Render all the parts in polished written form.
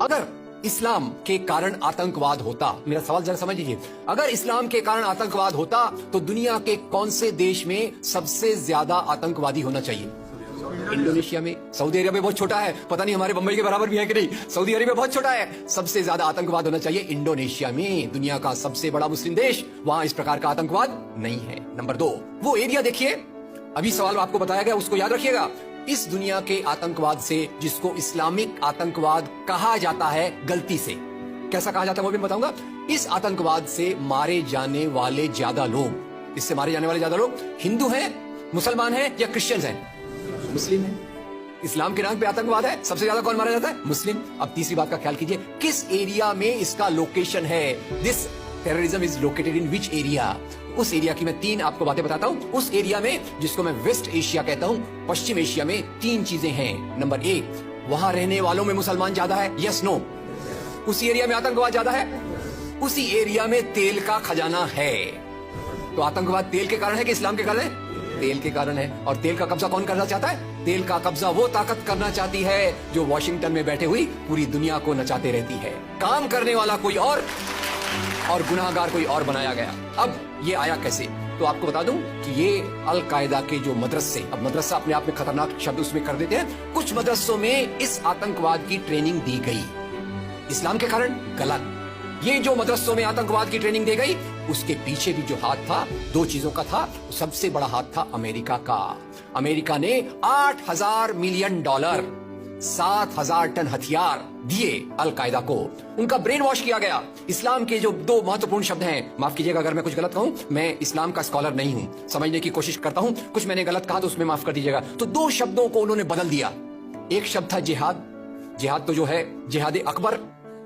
अगर इस्लाम के कारण आतंकवाद होता, मेरा सवाल जरा समझ लीजिए, अगर इस्लाम के कारण आतंकवाद होता तो दुनिया के कौन से देश में सबसे ज्यादा आतंकवादी होना चाहिए? इंडोनेशिया में। सऊदी अरेबिया बहुत छोटा है, पता नहीं हमारे बंबई के बराबर भी है कि नहीं। सऊदी अरेबिया बहुत छोटा है, सबसे ज्यादा आतंकवाद होना चाहिए इंडोनेशिया में, दुनिया का सबसे बड़ा मुस्लिम देश, वहां इस प्रकार का आतंकवाद नहीं है। नंबर 2, वो एरिया देखिए, अभी सवाल आपको बताया गया उसको याद रखिएगा। इस दुनिया के आतंकवाद से, जिसको इस्लामिक आतंकवाद कहा जाता है गलती से, कैसा कहा जाता है वो भी बताऊंगा, इस आतंकवाद से मारे जाने वाले ज्यादा लोग, इससे मारे जाने वाले ज्यादा लोग हिंदू हैं, मुसलमान हैं या क्रिश्चियंस हैं? मुस्लिम है। इस्लाम के नाम पे आतंकवाद है, सबसे ज्यादा कौन मारा जाता है? मुस्लिम। अब तीसरी बात का ख्याल कीजिए, किस एरिया में इसका लोकेशन है? This terrorism is located in which area? उस एरिया की मैं 3 आपको बातें बताता हूं। उस एरिया में, जिसको मैं वेस्ट एशिया कहता हूं, पश्चिम एशिया में 3 चीजें हैं। नंबर 1, वहां रहने वालों में मुसलमान ज्यादा है, यस नो? उसी एरिया में आतंकवाद ज्यादा है, उसी एरिया में तेल का खजाना है। तो आतंकवाद तेल के कारण है कि इस्लाम के कारण है? तेल के कारण है। और तेल का कब्जा कौन करना चाहता है? तेल का कब्जा वो ताकत करना चाहती है जो वॉशिंगटन में बैठे हुई पूरी दुनिया को नचाते रहती है। काम करने वाला कोई और गुनाहगार कोई और बनाया गया। अब ये आया कैसे? तो आपको बता दूं कि ये अल कायदा के जो मदरसे, अब मदरसा अपने आप में खतरनाक शब्द उसमें कर देते हैं, कुछ मदरसों में इस आतंकवाद की ट्रेनिंग दी गई। इस्लाम के कारण गलत। ये जो मदरसों में आतंकवाद की ट्रेनिंग दी गई, उसके पीछे भी जो हाथ था, 2 चीजों का था। सबसे बड़ा हाथ था अमेरिका का। अमेरिका ने $8,000 मिलियन, 7,000 टन हथियार दिए अल कायदा को। उनका ब्रेन वॉश किया गया। इस्लाम के जो 2 महत्वपूर्ण शब्द हैं, माफ कीजिएगा अगर मैं कुछ गलत कहूं, मैं इस्लाम का स्कॉलर नहीं हूं, समझने की कोशिश करता हूं, कुछ मैंने गलत कहा तो उसमें माफ कर दीजिएगा। तो 2 शब्दों को उन्होंने बदल दिया। एक शब्द था जिहाद। जिहाद तो जो है जिहाद अकबर,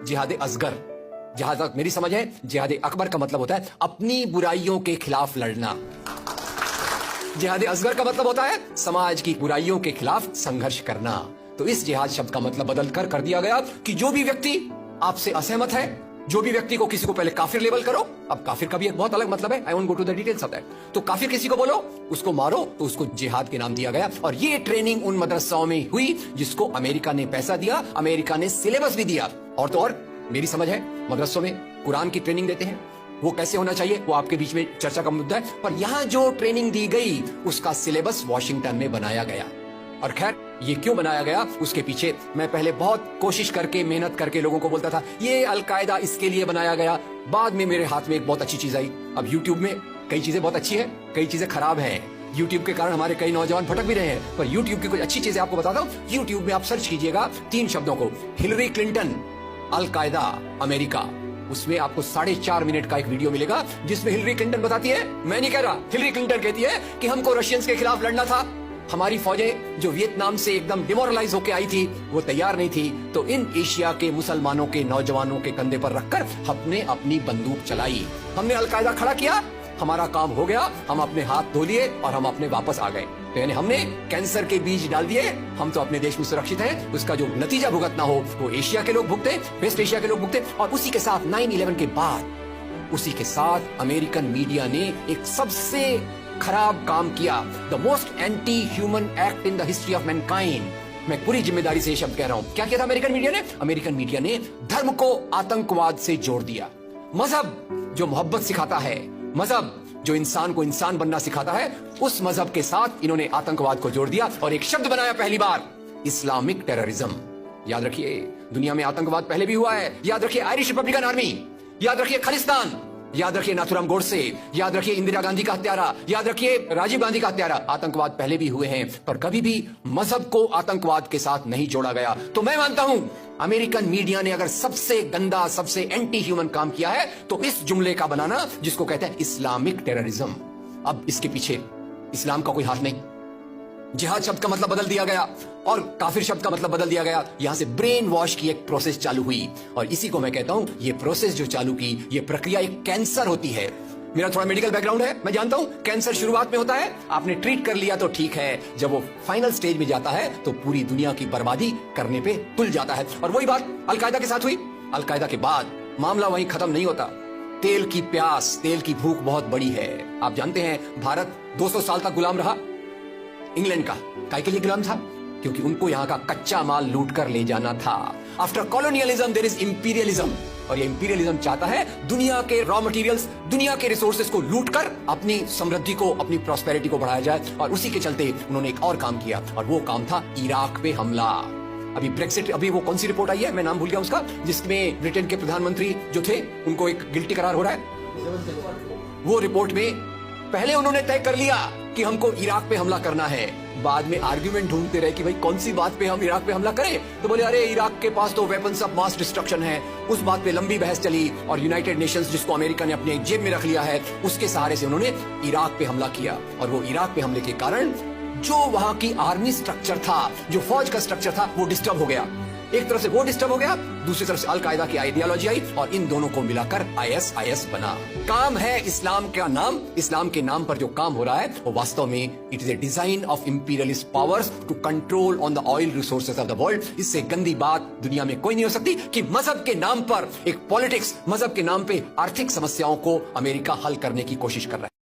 जिहाद असगर। जहां तक मेरी समझ है, जिहाद अकबर का मतलब होता है अपनी बुराइयों के खिलाफ लड़ना। जिहाद असगर का मतलब होता है समाज की बुराइयों के खिलाफ संघर्ष करना। तो इस जिहाद शब्द का मतलब बदल कर दिया गया कि जो भी व्यक्ति आपसे असहमत है, जो भी व्यक्ति को, किसी को पहले काफिर लेबल करो। अब काफिर का भी एक बहुत अलग मतलब है, I won't go to the details of that. तो काफिर किसी को बोलो, उसको मारो, तो उसको जिहाद के नाम दिया गया। और ये ट्रेनिंग उन मदरसाओं में हुई जिसको अमेरिका ने पैसा दिया, अमेरिका ने सिलेबस भी दिया। और तो और मेरी समझ है, मदरसों में कुरान की ट्रेनिंग देते हैं। वो कैसे होना चाहिए वो आपके बीच में चर्चा का मुद्दा है, पर यहां जो ट्रेनिंग दी गई उसका सिलेबस वॉशिंगटन में बनाया गया। और खैर, ये क्यों बनाया गया उसके पीछे मैं पहले बहुत कोशिश करके, मेहनत करके लोगों को बोलता था ये अल कायदा इसके लिए बनाया गया। बाद में मेरे हाथ में एक बहुत अच्छी चीज आई। अब यूट्यूब में कई चीजें बहुत अच्छी है, कई चीजें खराब है। यूट्यूब के कारण हमारे कई नौजवान भटक भी रहे हैं, पर यूट्यूब की कुछ अच्छी चीजें आपको बताता हूँ। यूट्यूब में आप सर्च कीजिएगा 3 शब्दों को, हिलरी क्लिंटन अल कायदा अमेरिका, उसमें आपको 4.5 मिनट का एक वीडियो मिलेगा जिसमें हिलरी क्लिंटन बताती है, मैं नहीं कह रहा, हिलरी क्लिंटन कहती है कि हमको रशियंस के खिलाफ लड़ना था, हमारी फौजें जो वियतनाम से एकदम डिमोरलाइज होकर आई थी वो तैयार नहीं थी, तो इन एशिया के मुसलमानों के नौजवानों के कंधे पर रखकर हमने अपनी बंदूक चलाई, हमने अल कायदा खड़ा किया, हमारा काम हो गया, हम अपने हाथ धो लिए और हम अपने वापस आ गए। तो यानी हमने कैंसर के बीज डाल दिए, हम तो अपने देश में सुरक्षित हैं। उसका जो नतीजा भुगतना हो वो एशिया के लोग भुगते, वेस्ट एशिया के लोग भुगते। और उसी के साथ 9/11 के बाद, उसी के साथ अमेरिकन मीडिया ने एक सबसे खराब काम किया, the most anti human act in the history of Mankind. मैं पूरी जिम्मेदारी से ये शब्द कह रहा हूं। क्या किया था अमेरिकन मीडिया ने? अमेरिकन मीडिया ने धर्म को आतंकवाद से जोड़ दिया। मजहब जो मोहब्बत सिखाता है, मजहब जो इंसान को इंसान बनना सिखाता है, उस मजहब के साथ इन्होंने आतंकवाद को जोड़ दिया और एक शब्द बनाया पहली बार, इस्लामिक टेररिज्म। याद रखिए, दुनिया में आतंकवाद पहले भी हुआ है। याद रखिए आयरिश रिपब्लिकन आर्मी, याद रखिए खालिस्तान, याद रखिए नाथुराम गोडसे, याद रखिए इंदिरा गांधी का हत्यारा, याद रखिए राजीव गांधी का हत्यारा। आतंकवाद पहले भी हुए हैं, पर कभी भी मजहब को आतंकवाद के साथ नहीं जोड़ा गया। तो मैं मानता हूं अमेरिकन मीडिया ने अगर सबसे गंदा, सबसे एंटी ह्यूमन काम किया है तो इस जुमले का बनाना जिसको कहते हैं इस्लामिक टेररिज्म। अब इसके पीछे इस्लाम का कोई हाथ नहीं। जिहाद शब्द का मतलब बदल दिया गया और काफिर शब्द का मतलब बदल दिया गया। यहां से ब्रेन वॉश की एक प्रोसेस चालू हुई और इसी को मैं कहता हूं, ये प्रोसेस जो चालू की, ये प्रक्रिया एक कैंसर होती है। मेरा थोड़ा मेडिकल बैकग्राउंड है, मैं जानता हूं कैंसर शुरुआत में होता है, आपने ट्रीट कर लिया तो ठीक है, जब वो फाइनल स्टेज में जाता है तो पूरी दुनिया की बर्बादी करने पे तुल जाता है। और वही बात अल कायदा के साथ हुई। अल कायदा के बाद मामला वहीं खत्म नहीं होता। तेल की प्यास, तेल की भूख बहुत बड़ी है। आप जानते हैं भारत 200 साल तक गुलाम रहा इंग्लैंड का। काय के लिए गुलाम था? क्योंकि उनको यहां का कच्चा माल लूट कर ले जाना था। After colonialism there is imperialism, और ये इंपीरियलिज्म चाहता है दुनिया के रॉ मटेरियल्स, दुनिया के रिसोर्सेज को लूट कर अपनी समृद्धि को, अपनी प्रॉस्पेरिटी को बढ़ाया जाए। और उसी के चलते उन्होंने एक और काम किया, और वो काम था इराक पे हमला। अभी ब्रेक्सिट, अभी वो कौन सी रिपोर्ट आई है, मैं नाम भूल गया उसका, जिसमें ब्रिटेन के प्रधानमंत्री जो थे उनको एक गिल्टी करार हो रहा है। वो रिपोर्ट में पहले उन्होंने तय कर लिया कि हमको इराक पे हमला करना है, बाद में आर्ग्यूमेंट ढूंढते रहे कि भाई कौन सी बात पे हम इराक पे हमला करें, तो बोले अरे इराक के पास तो वेपन्स ऑफ मास डिस्ट्रक्शन है। उस बात पे लंबी बहस चली और यूनाइटेड नेशंस, जिसको अमेरिका ने अपने जेब में रख लिया है, उसके सहारे से उन्होंने इराक पे हमला किया। और वो इराक पे हमले के कारण जो वहां की आर्मी स्ट्रक्चर था, जो फौज का स्ट्रक्चर था, वो डिस्टर्ब हो गया। एक तरफ से वो डिस्टर्ब हो गया, दूसरी तरफ से अल कायदा की आइडियोलॉजी आई, और इन दोनों को मिलाकर ISIS बना। काम है इस्लाम का नाम, इस्लाम के नाम पर जो काम हो रहा है वो वास्तव में it is a design of imperialist powers to control on the oil resources of the world. इससे गंदी बात दुनिया में कोई नहीं हो सकती कि मजहब के नाम पर एक पॉलिटिक्स, मजहब के नाम पे आर्थिक समस्याओं को अमेरिका हल करने की कोशिश कर रहा है।